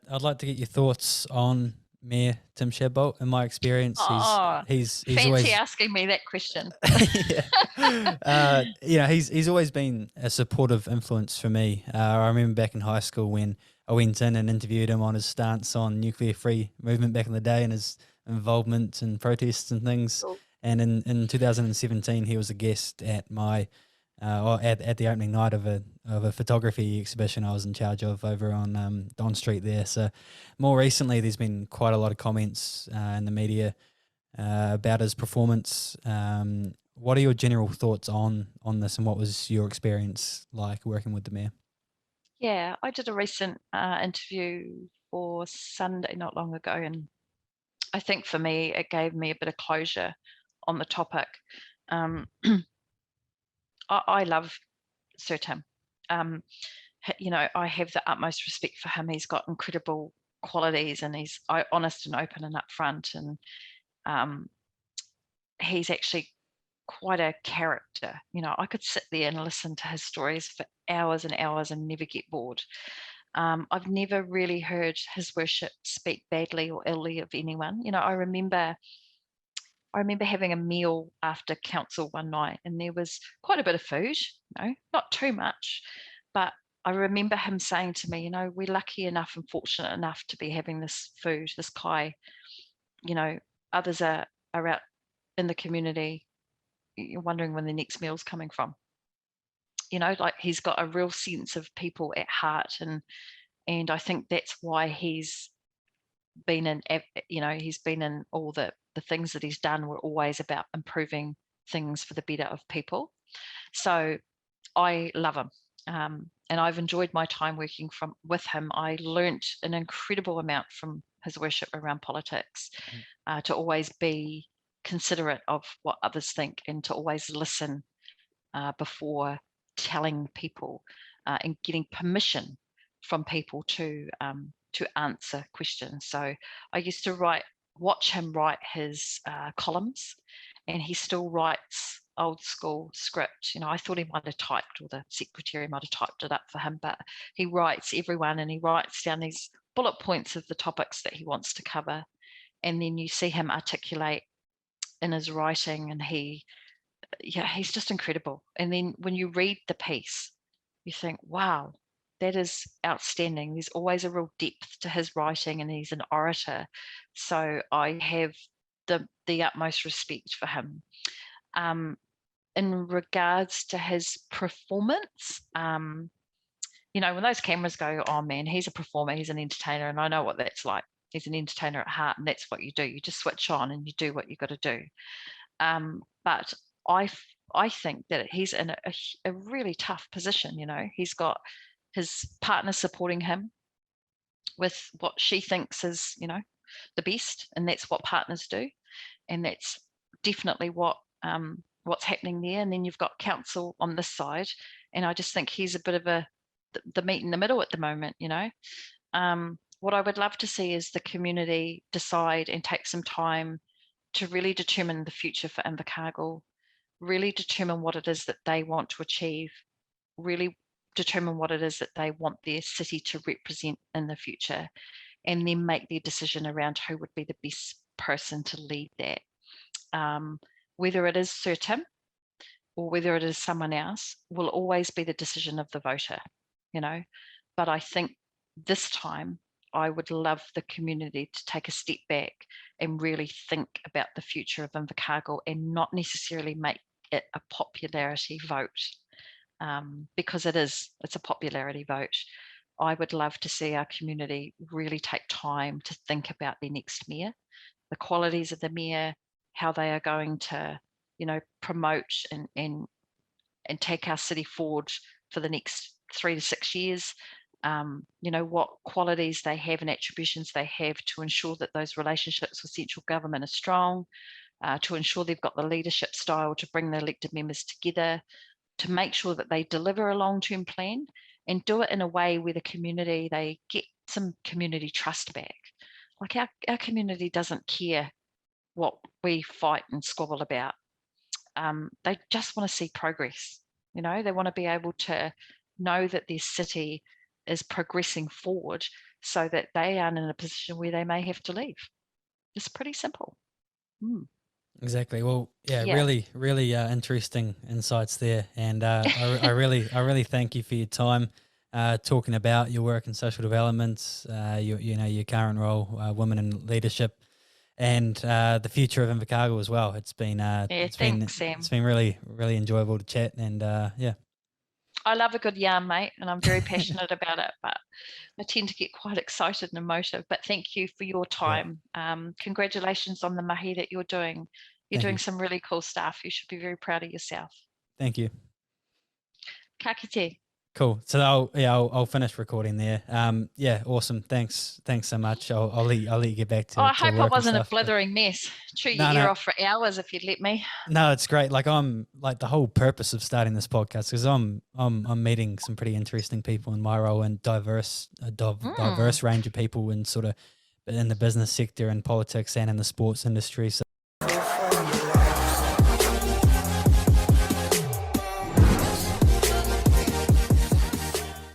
I'd like to get your thoughts on Mayor Tim Shadbolt. In my experience, Oh, he's fancy always asking me that question. yeah. He's always been a supportive influence for me. I remember back in high school when I went in and interviewed him on his stance on nuclear-free movement back in the day and his involvement in protests and things. Cool. And in 2017, he was a guest at my or at the opening night of a photography exhibition I was in charge of over on Don Street there. So more recently, there's been quite a lot of comments in the media about his performance. What are your general thoughts on this, and what was your experience like working with the mayor? Yeah, I did a recent interview for Sunday not long ago, and I think for me, it gave me a bit of closure on the topic. Um, I love Sir Tim. Um, I have the utmost respect for him. He's got incredible qualities, and he's honest and open and upfront, and um, he's actually quite a character. I could sit there and listen to his stories for hours and hours and never get bored. I've never really heard his worship speak badly or illy of anyone. I remember having a meal after council one night, and there was quite a bit of food, not too much, but I remember him saying to me, we're lucky enough and fortunate enough to be having this food, this kai. Others are out in the community, you're wondering when the next meal's coming from. Like he's got a real sense of people at heart, and I think that's why he's been in all the things that he's done were always about improving things for the better of people. So I love him. And I've enjoyed my time working with him. I learnt an incredible amount from his worship around politics, to always be considerate of what others think and to always listen before telling people, and getting permission from people to answer questions. So I used to watch him write his columns, and he still writes old school script. I thought he might have typed, or the secretary might have typed it up for him, but he writes everyone, and he writes down these bullet points of the topics that he wants to cover. And then you see him articulate in his writing, and he's just incredible. And then when you read the piece, you think, wow, that is outstanding. There's always a real depth to his writing, and he's an orator. So I have the utmost respect for him. In regards to his performance, when those cameras go, oh man, he's a performer, he's an entertainer, and I know what that's like. He's an entertainer at heart, and that's what you do. You just switch on and you do what you got to do. But I think that he's in a really tough position. He's got his partner supporting him with what she thinks is, the best, and that's what partners do, and that's definitely what's happening there. And then you've got council on this side, and I just think he's a bit of the meat in the middle at the moment. What I would love to see is the community decide and take some time to really determine the future for Invercargill, really determine what it is that they want to achieve, really determine what it is that they want their city to represent in the future, and then make their decision around who would be the best person to lead that. Whether it is Sir Tim or whether it is someone else will always be the decision of the voter, but I think this time I would love the community to take a step back and really think about the future of Invercargill, and not necessarily make it a popularity vote, because it's a popularity vote. I would love to see our community really take time to think about their next mayor, the qualities of the mayor, how they are going to, promote and take our city forward for the next 3 to 6 years. What qualities they have and attributions they have to ensure that those relationships with central government are strong, to ensure they've got the leadership style to bring the elected members together, to make sure that they deliver a long-term plan and do it in a way where the community, they get some community trust back. Like our community doesn't care what we fight and squabble about. They just want to see progress. They want to be able to know that their city is progressing forward so that they aren't in a position where they may have to leave. It's pretty simple. Exactly. Well, yeah, Yeah. really, really interesting insights there, and I really thank you for your time talking about your work in social development, your current role, women in leadership, and the future of Invercargill as well. It's been Thanks, Sam. really really enjoyable to chat, and yeah. I love a good yarn, mate, and I'm very passionate about it, but I tend to get quite excited and emotive. But thank you for your time. Congratulations on the mahi that you're doing. You're Thank doing you. some really cool stuff. You should be very proud of yourself. Thank you. Ka kite. Cool. So I'll finish recording there. Yeah, awesome. Thanks so much. I'll let you get back to I hope I work and wasn't a stuff. blithering mess. Chew your No, ear off for hours if you'd let me. No, it's great. Like I'm like the whole purpose of starting this podcast because I'm meeting some pretty interesting people in my role and diverse range of people in sort of in the business sector and politics and in the sports industry. So